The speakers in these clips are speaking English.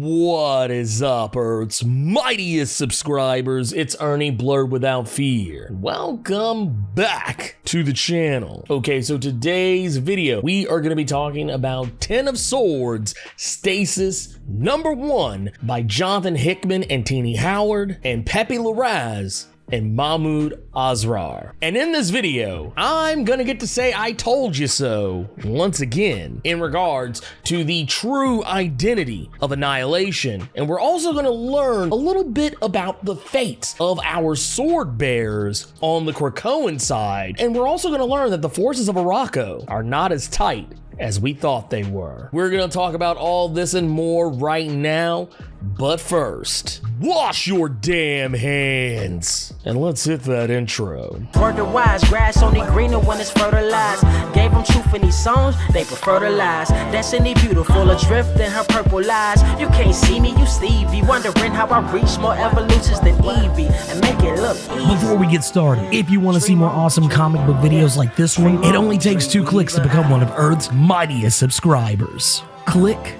What is up, Earth's mightiest subscribers? It's Ernie Blerd without fear. Welcome back to the channel. Okay, so today's video, we are going to be talking about Ten of Swords, Stasis, #1 by Jonathan Hickman and Tini Howard and Pepe Larraz and Mahmoud Asrar. And in this video, I'm gonna get to say I told you so once again in regards to the true identity of Annihilation. And we're also gonna learn a little bit about the fates of our sword bearers on the Krakoan side. And we're also gonna learn that the forces of Arrako are not as tight as we thought they were. We're gonna talk about all this and more right now, but first, wash your damn hands and let's hit that intro. Word to wise, grass only greener when it's fertilized. Gave them truth in these songs, they prefer to lies. Destiny beautiful, adrift in her purple eyes. You can't see me, you Stevie, wondering how I reach more evolutions than Evie and make it look easy. Before we get started, if you want to see more awesome comic book videos like this one, it only takes 2 clicks to become one of Earth's mightiest subscribers. Click.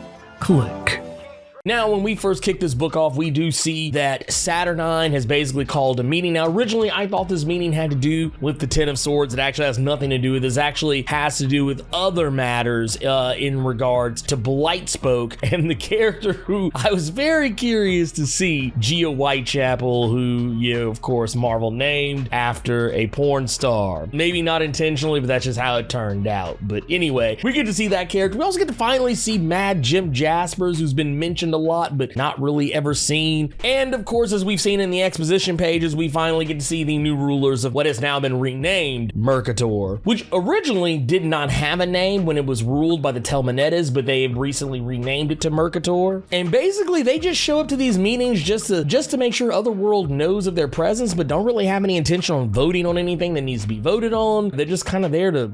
Now, when we first kick this book off, we do see that Saturnine has basically called a meeting. Now, originally, I thought this meeting had to do with the Ten of Swords. It actually has nothing to do with this. It actually has to do with other matters in regards to Blightspoke and the character who I was very curious to see, Gia Whitechapel, who, you know, of course, Marvel named after a porn star. Maybe not intentionally, but that's just how it turned out. But anyway, we get to see that character. We also get to finally see Mad Jim Jaspers, who's been mentioned a lot but not really ever seen. And of course, as we've seen in the exposition pages, we finally get to see the new rulers of what has now been renamed Mercator, which originally did not have a name when it was ruled by the Telmanetes, but they have recently renamed it to Mercator. And basically they just show up to these meetings just to make sure Otherworld knows of their presence, but don't really have any intention on voting on anything that needs to be voted on. They're just kind of there to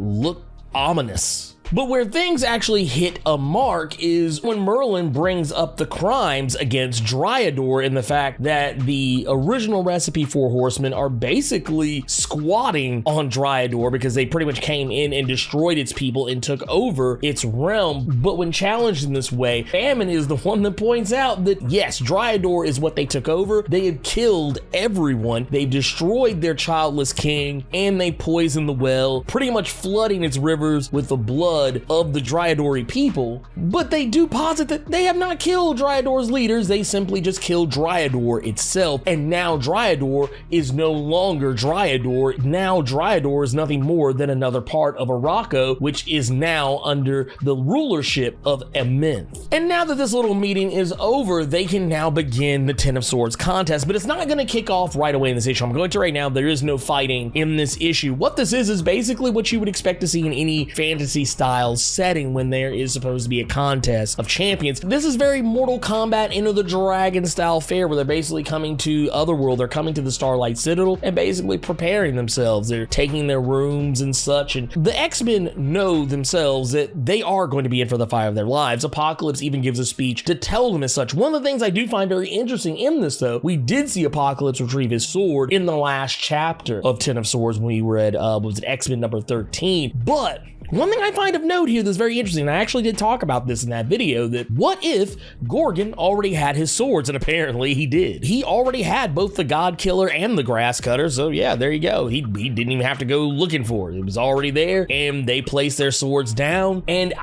look ominous. But where things actually hit a mark is when Merlin brings up the crimes against Dryador and the fact that the original recipe for horsemen are basically squatting on Dryador because they pretty much came in and destroyed its people and took over its realm. But when challenged in this way, Famine is the one that points out that yes, Dryador is what they took over. They have killed everyone. They've destroyed their childless king and they poisoned the well, pretty much flooding its rivers with the blood of the Dryadori people. But they do posit that they have not killed Dryador's leaders, they simply just killed Dryador itself. And now Dryador is no longer Dryador. Now Dryador is nothing more than another part of Arrako, which is now under the rulership of Amenth. And now that this little meeting is over, they can now begin the Ten of Swords contest, but it's not going to kick off right away in this issue. I'm going to right now, there is no fighting in this issue. What this is basically what you would expect to see in any fantasy style setting when there is supposed to be a contest of champions. This is very Mortal Kombat Enter the Dragon style fare where they're basically coming to Otherworld. They're coming to the Starlight Citadel and basically preparing themselves. They're taking their rooms and such, and the X-Men know themselves that they are going to be in for the fight of their lives. Apocalypse even gives a speech to tell them as such. One of the things I do find very interesting in this, though, we did see Apocalypse retrieve his sword in the last chapter of Ten of Swords when we read was it X-Men number 13. But one thing I find of note here that's very interesting, and I actually did talk about this in that video, that what if Gorgon already had his swords? And apparently he did. He already had both the God Killer and the Grass Cutter, so yeah, there you go. He didn't even have to go looking for it. It was already there, and they placed their swords down. And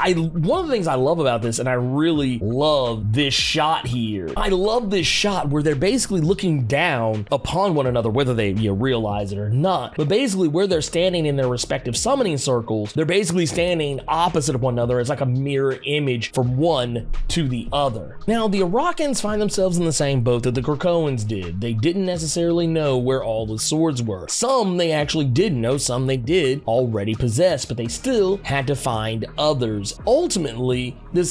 one of the things I love about this, and I really love this shot here, I love this shot where they're basically looking down upon one another, whether they realize it or not, but basically where they're standing in their respective summoning circles, they're basically standing opposite of one another. It's like a mirror image from one to the other. Now, the Arakans find themselves in the same boat that the Krakoans did. They didn't necessarily know where all the swords were. Some they actually did know, some they did already possess, but they still had to find others. Ultimately, this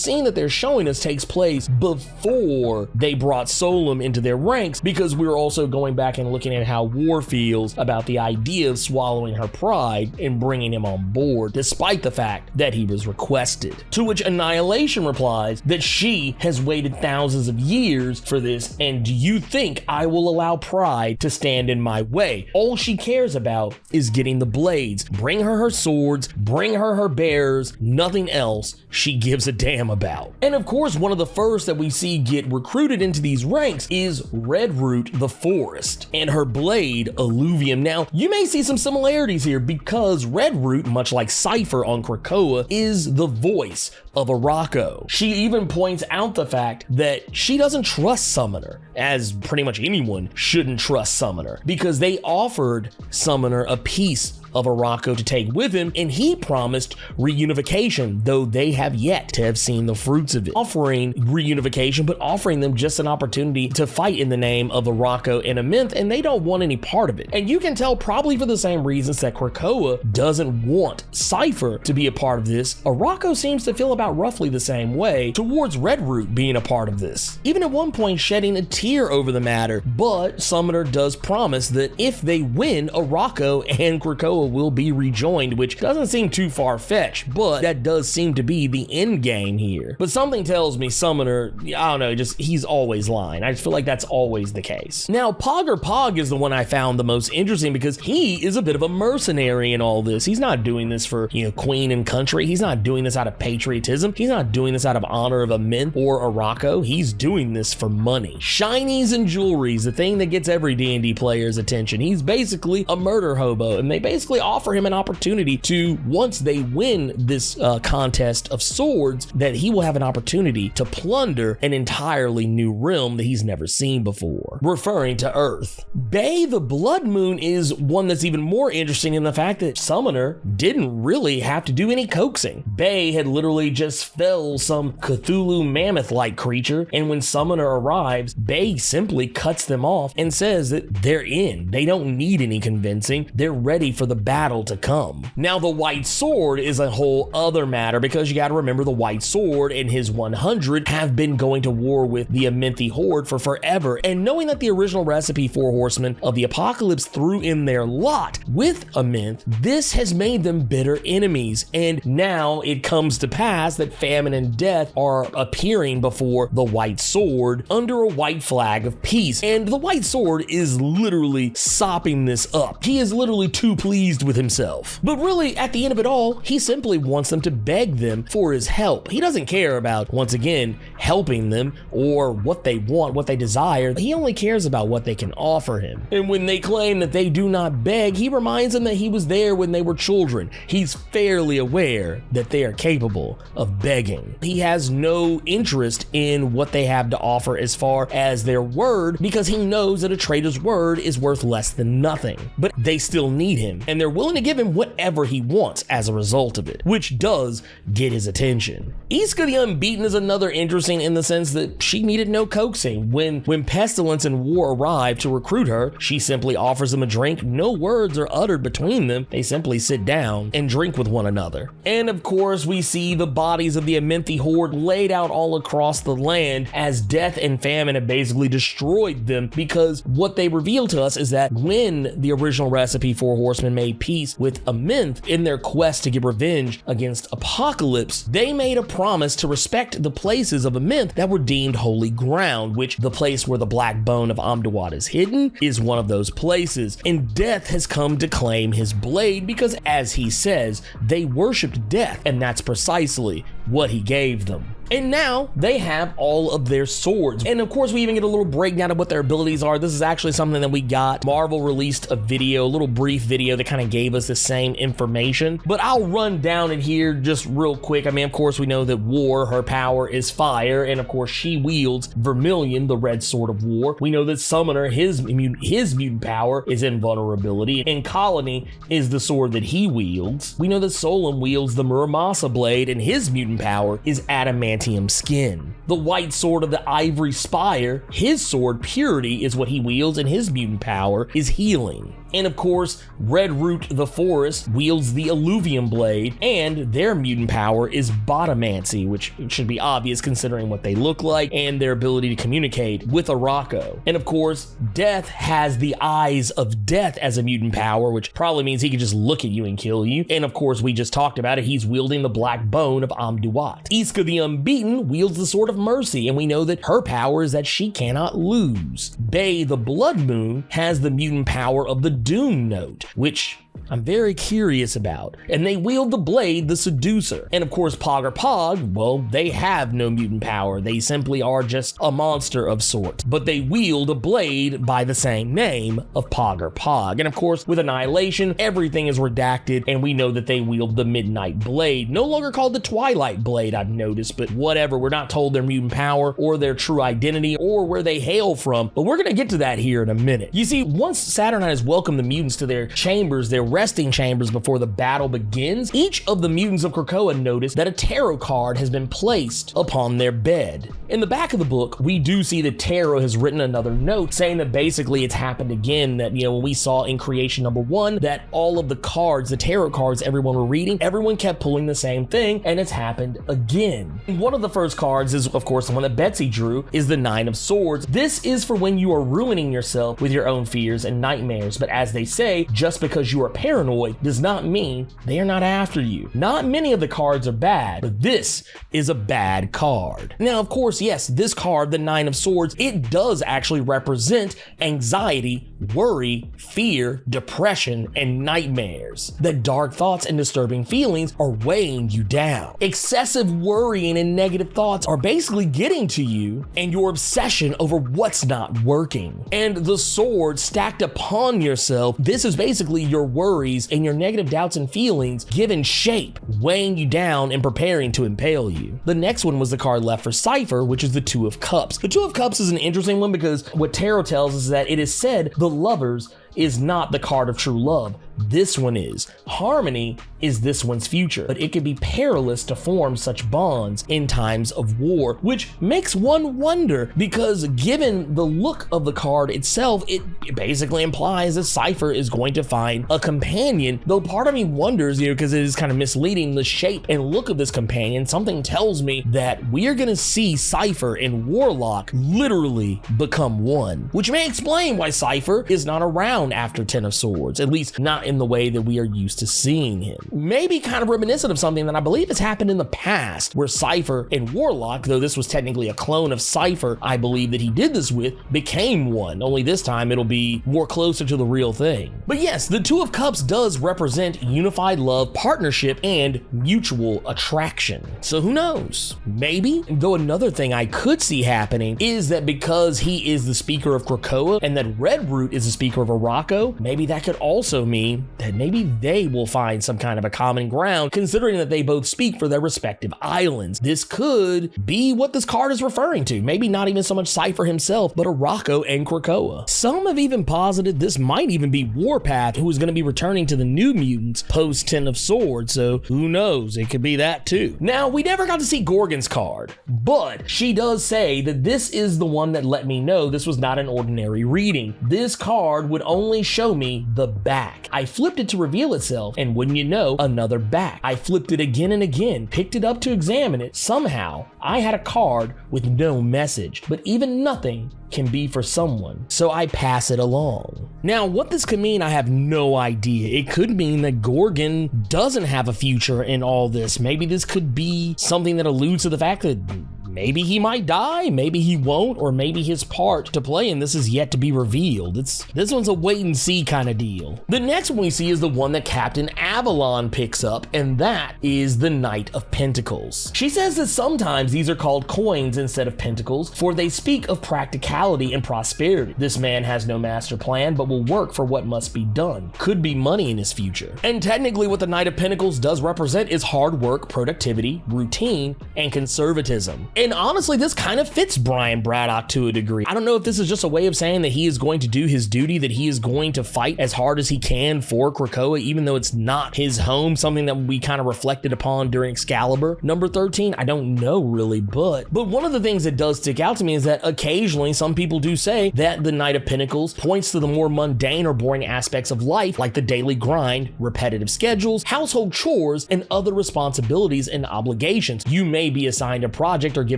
scene that they're showing us takes place before they brought Solum into their ranks, because we're also going back and looking at how War feels about the idea of swallowing her pride and bringing him on board. Horde, despite the fact that he was requested. To which Annihilation replies that she has waited thousands of years for this, and do you think I will allow pride to stand in my way? All she cares about is getting the blades. Bring her her swords, bring her her bears, nothing else she gives a damn about. And of course, one of the first that we see get recruited into these ranks is REDROOT the Forest and her blade Alluvium. Now, you may see some similarities here because REDROOT, much like Cypher on Krakoa, is the voice of Arrako. She even points out the fact that she doesn't trust Summoner, as pretty much anyone shouldn't trust Summoner, because they offered Summoner a piece of Arrako to take with him, and he promised reunification, though they have yet to have seen the fruits of it. Offering reunification, but offering them just an opportunity to fight in the name of Arrako and Amenth, and they don't want any part of it. And you can tell probably for the same reasons that Krakoa doesn't want Cypher to be a part of this. Arrako seems to feel about roughly the same way towards REDROOT being a part of this, even at one point shedding a tear over the matter. But Summoner does promise that if they win, Arrako and Krakoa will be rejoined, which doesn't seem too far-fetched, but that does seem to be the end game here. But something tells me Summoner, I don't know, just he's always lying. I just feel like that's always the case. Now, Pog is the one I found the most interesting because he is a bit of a mercenary in all this. He's not doing this for, queen and country. He's not doing this out of patriotism. He's not doing this out of honor of Amenth or Arrako. He's doing this for money. Shinies and jewelry's the thing that gets every D&D player's attention. He's basically a murder hobo, and they basically offer him an opportunity to, once they win this contest of swords, that he will have an opportunity to plunder an entirely new realm that he's never seen before, referring to Earth. Bay the Blood Moon is one that's even more interesting in the fact that Summoner didn't really have to do any coaxing. Bay had literally just felled some Cthulhu mammoth-like creature, and when Summoner arrives, Bay simply cuts them off and says that they're in. They don't need any convincing. They're ready for the battle to come. Now, the White Sword is a whole other matter because you got to remember the White Sword and his 100 have been going to war with the Amenthi Horde for forever, and knowing that the original recipe Four Horsemen of the Apocalypse threw in their lot with Amenth, this has made them bitter enemies, and now it comes to pass that famine and death are appearing before the White Sword under a white flag of peace, and the White Sword is literally sopping this up. He is literally too pleased with himself. But really, at the end of it all, he simply wants them to beg them for his help. He doesn't care about, once again, helping them or what they want, what they desire. He only cares about what they can offer him. And when they claim that they do not beg, he reminds them that he was there when they were children. He's fairly aware that they are capable of begging. He has no interest in what they have to offer as far as their word, because he knows that a trader's word is worth less than nothing. But they still need him, and they're willing to give him whatever he wants as a result of it, which does get his attention. Iska the Unbeaten is another interesting in the sense that she needed no coaxing. When Pestilence and War arrive to recruit her, she simply offers them a drink. No words are uttered between them. They simply sit down and drink with one another. And of course, we see the bodies of the Amenthi Horde laid out all across the land as death and famine have basically destroyed them, because what they reveal to us is that when the original recipe Four Horsemen made peace with Amenth in their quest to get revenge against Apocalypse, they made a promise to respect the places of Amenth that were deemed holy ground, which the place where the black bone of Amduat is hidden is one of those places. And Death has come to claim his blade because, as he says, they worshipped Death, and that's precisely what he gave them. And now they have all of their swords. And of course, we even get a little breakdown of what their abilities are. This is actually something that we got. Marvel released a video, a little brief video that kind of gave us the same information, but I'll run down it here just real quick. I mean, of course, we know that War, her power is fire, and of course, she wields Vermilion, the red sword of war. We know that Summoner, his mutant power is invulnerability, and Colony is the sword that he wields. We know that Solem wields the Muramasa blade, and his mutant power is adamantium skin. The white sword of the Ivory Spire, his sword Purity is what he wields, and his mutant power is healing. And of course, REDROOT the Forest wields the Alluvium Blade, and their mutant power is Botomancy, which should be obvious considering what they look like and their ability to communicate with Arrako. And of course, Death has the Eyes of Death as a mutant power, which probably means he can just look at you and kill you. And of course, we just talked about it, he's wielding the Black Bone of Amduat. Iska the Unbeaten wields the Sword of Mercy, and we know that her power is that she cannot lose. Bay the Blood Moon has the mutant power of the Doom Note, which I'm very curious about. And they wield the blade, the Seducer. And of course, Pog, well, they have no mutant power. They simply are just a monster of sorts. But they wield a blade by the same name of Pog. And of course, with Annihilation, everything is redacted, and we know that they wield the Midnight Blade. No longer called the Twilight Blade, I've noticed, but whatever. We're not told their mutant power or their true identity or where they hail from, but we're gonna get to that here in a minute. You see, once Saturnine has welcomed the mutants to their chambers, their resting chambers before the battle begins, each of the mutants of Krakoa notice that a tarot card has been placed upon their bed. In the back of the book, we do see that Tarot has written another note saying that basically it's happened again, that, you know, when we saw in creation number 1 that all of the cards, the tarot cards everyone were reading, everyone kept pulling the same thing, and it's happened again. One of the first cards is, of course, the one that Betsy drew, is the Nine of Swords. This is for when you are ruining yourself with your own fears and nightmares, but as they say, just because you are paranoid does not mean they are not after you. Not many of the cards are bad, but this is a bad card. Now, of course, yes, this card, the Nine of Swords, it does actually represent anxiety, worry, fear, depression, and nightmares. The dark thoughts and disturbing feelings are weighing you down. Excessive worrying and negative thoughts are basically getting to you and your obsession over what's not working. And the sword stacked upon yourself, this is basically your worries and your negative doubts and feelings given shape, weighing you down and preparing to impale you. The next one was the card left for Cypher, which is the Two of Cups. The Two of Cups is an interesting one because what Tarot tells us is that it is said the Lovers is not the card of true love. This one is. Harmony is this one's future, but it can be perilous to form such bonds in times of war, which makes one wonder because given the look of the card itself, it basically implies that Cypher is going to find a companion, though part of me wonders, you know, because it is kind of misleading, the shape and look of this companion. Something tells me that we are going to see Cypher and Warlock literally become one, which may explain why Cypher is not around after Ten of Swords, at least not in the way that we are used to seeing him. Maybe kind of reminiscent of something that I believe has happened in the past, where Cypher and Warlock, though this was technically a clone of Cypher, I believe that he did this with, became one, only this time it'll be more closer to the real thing. But yes, the Two of Cups does represent unified love, partnership, and mutual attraction. So who knows? Maybe? Though another thing I could see happening is that because he is the speaker of Krakoa and that REDROOT is the speaker of Arrako, maybe that could also mean that maybe they will find some kind of a common ground, considering that they both speak for their respective islands. This could be what this card is referring to. Maybe not even so much Cypher himself, but Arrako and Krakoa. Some have even posited this might even be Warpath, who is going to be returning to the New Mutants post Ten of Swords, so who knows, it could be that too. Now, we never got to see Gorgon's card, but she does say that this is the one that let me know this was not an ordinary reading. This card would only show me the back. I flipped it to reveal itself, and wouldn't you know, another back. I flipped it again and again, picked it up to examine it. Somehow, I had a card with no message, but even nothing can be for someone, so I pass it along. Now, what this could mean, I have no idea. It could mean that Gorgon doesn't have a future in all this. Maybe this could be something that alludes to the fact that maybe he might die, maybe he won't, or maybe his part to play in this is yet to be revealed. This one's a wait and see kind of deal. The next one we see is the one that Captain Avalon picks up, and that is the Knight of Pentacles. She says that sometimes these are called coins instead of pentacles, for they speak of practicality and prosperity. This man has no master plan, but will work for what must be done. Could be money in his future. And technically what the Knight of Pentacles does represent is hard work, productivity, routine, and conservatism. And And honestly, this kind of fits Brian Braddock to a degree. I don't know if this is just a way of saying that he is going to do his duty, that he is going to fight as hard as he can for Krakoa, even though it's not his home, something that we kind of reflected upon during Excalibur number 13. I don't know really, but one of the things that does stick out to me is that occasionally some people do say that the Knight of Pentacles points to the more mundane or boring aspects of life, like the daily grind, repetitive schedules, household chores, and other responsibilities and obligations. You may be assigned a project or given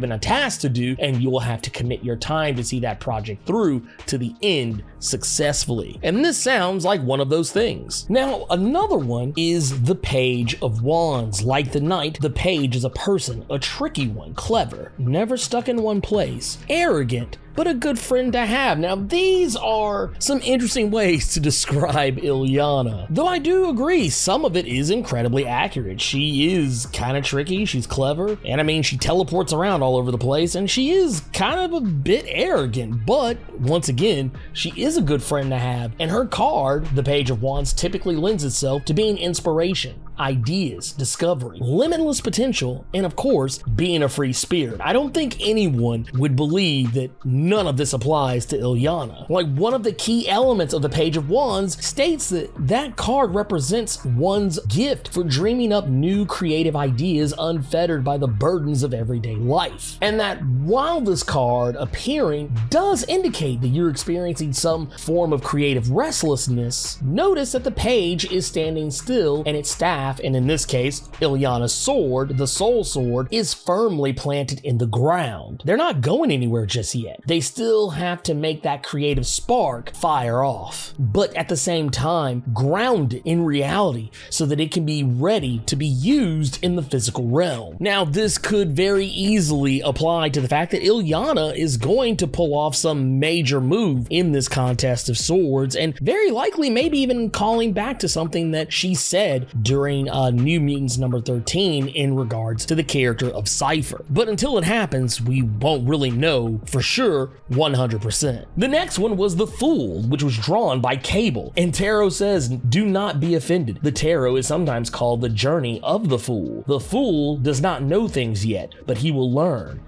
a task to do, and you will have to commit your time to see that project through to the end successfully. And this sounds like one of those things. Now, another one is the Page of Wands. Like the Knight, the Page is a person, a tricky one, clever, never stuck in one place, arrogant, but a good friend to have. Now, these are some interesting ways to describe Ilyana. Though I do agree, some of it is incredibly accurate. She is kind of tricky, she's clever, and I mean, she teleports around all over the place, and she is kind of a bit arrogant, but once again, she is a good friend to have, and her card, the Page of Wands, typically lends itself to being inspiration, ideas, discovery, limitless potential, and of course, being a free spirit. I don't think anyone would believe that none of this applies to Ilyana. Like, one of the key elements of the Page of Wands states that that card represents one's gift for dreaming up new creative ideas unfettered by the burdens of everyday life. And that while this card appearing does indicate that you're experiencing some form of creative restlessness, notice that the page is standing still and its staff, and in this case, Ilyana's sword, the soul sword, is firmly planted in the ground. They're not going anywhere just yet. They still have to make that creative spark fire off, but at the same time, grounded in reality so that it can be ready to be used in the physical realm. Now, this could very easily apply to the fact that Ilyana is going to pull off some major move in this contest of swords, and very likely maybe even calling back to something that she said during New Mutants number 13 in regards to the character of Cypher. But until it happens, we won't really know for sure 100%. The next one was the Fool, which was drawn by Cable, and Tarot says, do not be offended. The Tarot is sometimes called the journey of the Fool. The Fool does not know things yet, but he will learn.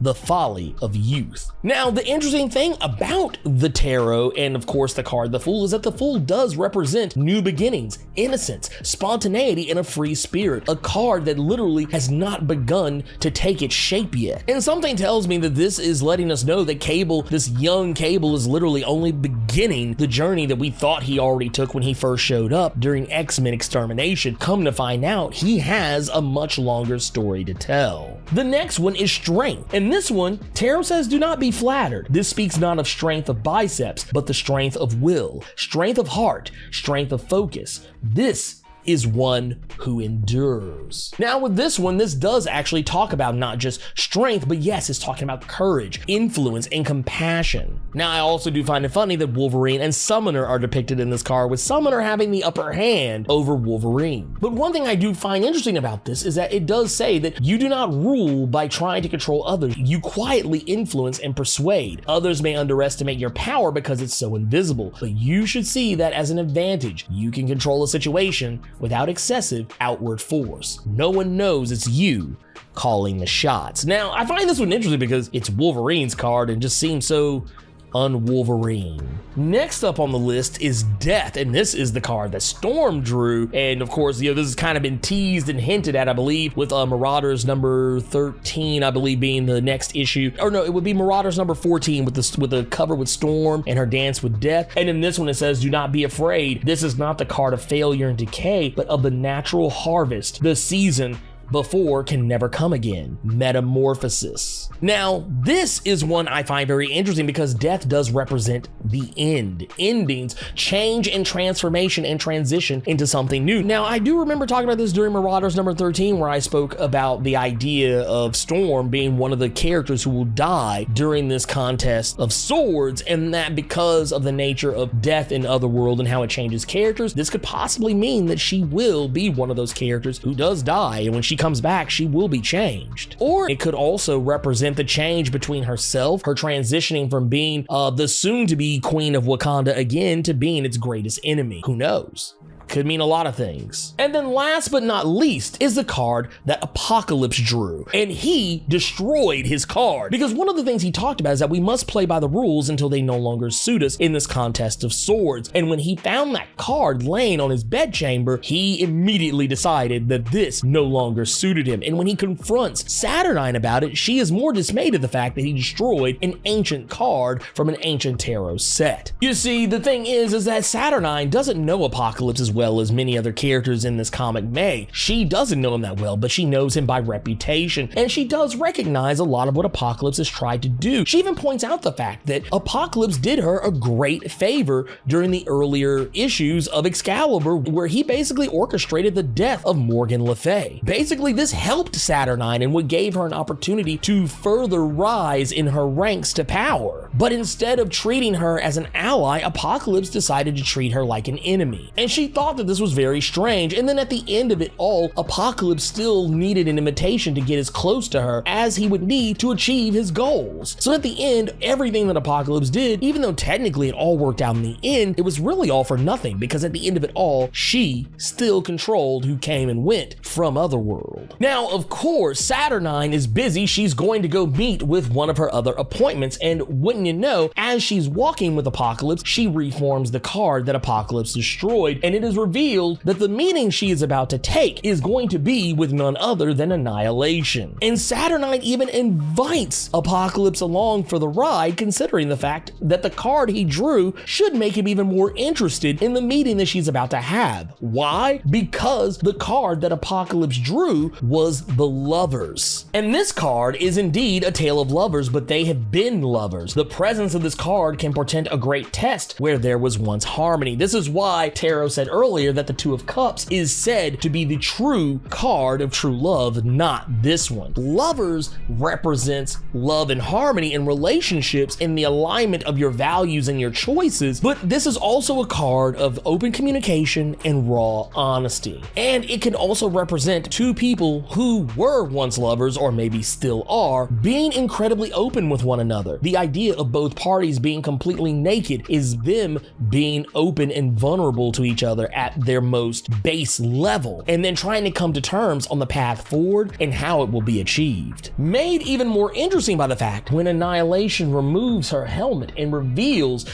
The folly of youth. Now, the interesting thing about the Tarot, and of course the card the Fool, is that the Fool does represent new beginnings, innocence, spontaneity, and a free spirit, a card that literally has not begun to take its shape yet. And something tells me that this is letting us know that Cable, this young Cable, is literally only beginning the journey that we thought he already took when he first showed up during X-Men Extermination. Come to find out, he has a much longer story to tell. The next one is Strength, and this one, Tarot says, do not be flattered. This speaks not of strength of biceps, but the strength of will, strength of heart, strength of focus. This is one who endures. Now with this one, this does actually talk about not just strength, but yes, it's talking about courage, influence, and compassion. Now I also do find it funny that Wolverine and Summoner are depicted in this card, with Summoner having the upper hand over Wolverine. But one thing I do find interesting about this is that it does say that you do not rule by trying to control others. You quietly influence and persuade. Others may underestimate your power because it's so invisible, but you should see that as an advantage. You can control a situation without excessive outward force. No one knows it's you calling the shots. Now, I find this one interesting because it's Wolverine's card and just seems so un-Wolverine. Next up on the list is Death, and this is the card that Storm drew, and of course, this has kind of been teased and hinted at, I believe, with Marauders number 13, I believe, being the next issue. Or no, it would be Marauders number 14 with the cover with Storm and her dance with Death. And in this one, it says, do not be afraid. This is not the card of failure and decay, but of the natural harvest. The season before can never come again. Metamorphosis. Now, this is one I find very interesting because death does represent the end. Endings, change and transformation and transition into something new. Now, I do remember talking about this during Marauders number 13, where I spoke about the idea of Storm being one of the characters who will die during this contest of swords, and that because of the nature of death in Otherworld and how it changes characters, this could possibly mean that she will be one of those characters who does die, and when she comes back, she will be changed. Or it could also represent the change between herself, her transitioning from being the soon-to-be Queen of Wakanda again to being its greatest enemy. Who knows? Could mean a lot of things. And then last but not least is the card that Apocalypse drew. And he destroyed his card. Because one of the things he talked about is that we must play by the rules until they no longer suit us in this contest of swords. And when he found that card laying on his bedchamber, he immediately decided that this no longer suited him. And when he confronts Saturnine about it, she is more dismayed at the fact that he destroyed an ancient card from an ancient tarot set. You see, the thing is that Saturnine doesn't know Apocalypse as well as many other characters in this comic may. She doesn't know him that well, but she knows him by reputation, and she does recognize a lot of what Apocalypse has tried to do. She even points out the fact that Apocalypse did her a great favor during the earlier issues of Excalibur, where he basically orchestrated the death of Morgan Le Fay. Basically, this helped Saturnine and what gave her an opportunity to further rise in her ranks to power. But instead of treating her as an ally, Apocalypse decided to treat her like an enemy. And she thought that this was very strange, and then at the end of it all, Apocalypse still needed an invitation to get as close to her as he would need to achieve his goals. So at the end, everything that Apocalypse did, even though technically it all worked out in the end, it was really all for nothing, because at the end of it all, she still controlled who came and went from Otherworld. Now, of course, Saturnine is busy. She's going to go meet with one of her other appointments, and wouldn't you know, as she's walking with Apocalypse, she reforms the card that Apocalypse destroyed, and it is revealed that the meeting she is about to take is going to be with none other than Annihilation. And Saturnine even invites Apocalypse along for the ride, considering the fact that the card he drew should make him even more interested in the meeting that she's about to have. Why? Because the card that Apocalypse drew was the Lovers. And this card is indeed a tale of lovers, but they have been lovers. The presence of this card can portend a great test where there was once harmony. This is why Tarot said earlier that the Two of Cups is said to be the true card of true love, not this one. Lovers represents love and harmony in relationships in the alignment of your values and your choices, but this is also a card of open communication and raw honesty. And it can also represent two people who were once lovers, or maybe still are, being incredibly open with one another. The idea of both parties being completely naked is them being open and vulnerable to each other at their most base level, and then trying to come to terms on the path forward and how it will be achieved. Made even more interesting by the fact when Annihilation removes her helmet and reveals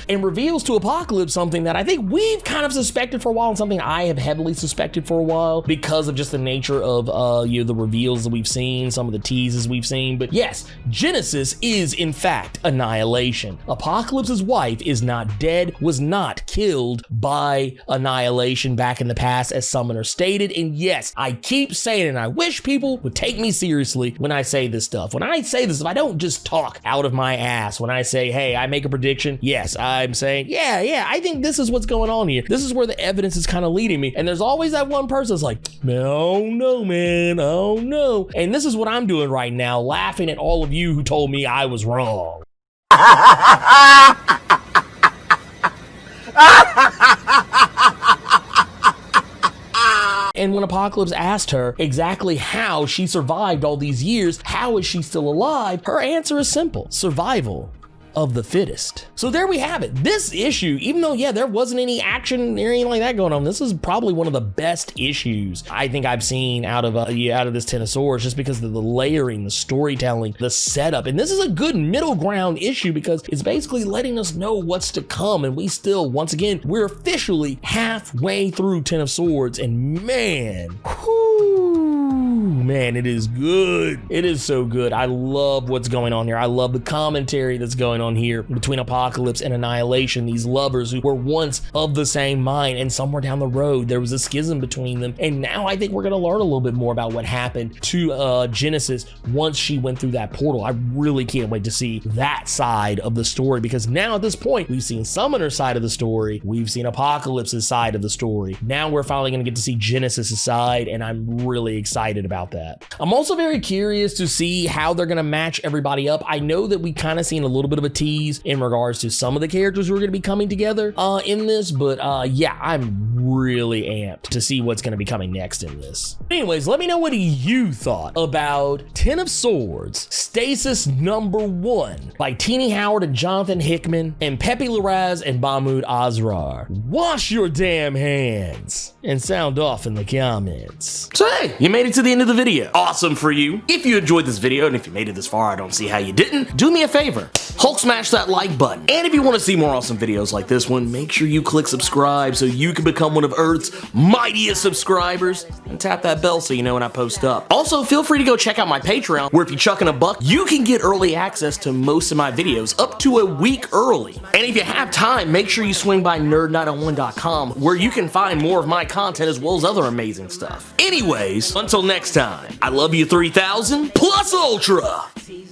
to Apocalypse something that I think we've kind of suspected for a while, and something I have heavily suspected for a while because of just the nature of the reveals that we've seen, some of the teases we've seen. But yes, Genesis is in fact Annihilation. Apocalypse's wife is not dead, was not killed by Annihilation back in the past, as Summoner stated. And yes, I keep saying it, and I wish people would take me seriously when I say this stuff. When I say this stuff, I don't just talk out of my ass. When I say, hey, I make a prediction, yes, I'm saying, yeah, I think this is what's going on here. This is where the evidence is kind of leading me. And there's always that one person that's like, oh no, man, oh no. And this is what I'm doing right now, laughing at all of you who told me I was wrong. And when Apocalypse asked her exactly how she survived all these years, how is she still alive, her answer is simple: survival of the fittest. So there we have it. This issue, even though, yeah, there wasn't any action or anything like that going on, this is probably one of the best issues I think I've seen out of this Ten of Swords, just because of the layering, the storytelling, the setup. And this is a good middle ground issue because it's basically letting us know what's to come. And we still, once again, we're officially halfway through Ten of Swords, and man, man, it is good. It is so good. I love what's going on here. I love the commentary that's going on here between Apocalypse and Annihilation, these lovers who were once of the same mind, and somewhere down the road there was a schism between them. And now I think we're going to learn a little bit more about what happened to Genesis once she went through that portal. I really can't wait to see that side of the story, because now at this point we've seen Summoner's side of the story, we've seen Apocalypse's side of the story. Now we're finally going to get to see Genesis's side, and I'm really excited about that. that. I'm also very curious to see how they're gonna match everybody up. I know that we kind of seen a little bit of a tease in regards to some of the characters who are gonna be coming together in this, but yeah, I'm really amped to see what's gonna be coming next in this. Anyways, let me know what you thought about Ten of Swords, Stasis #1 by Teenie Howard and Jonathan Hickman and Pepe Larraz and Mahmoud Asrar. Wash your damn hands and sound off in the comments. So hey, you made it to the end of the video. Awesome for you. If you enjoyed this video, and if you made it this far, I don't see how you didn't, do me a favor. Hulk smash that like button. And if you want to see more awesome videos like this one, make sure you click subscribe so you can become one of Earth's mightiest subscribers, and tap that bell so you know when I post up. Also, feel free to go check out my Patreon, where if you chuck in $1, you can get early access to most of my videos up to a week early. And if you have time, make sure you swing by nerd901.com, where you can find more of my content as well as other amazing stuff. Anyways, until next time, I love you 3000 plus ultra!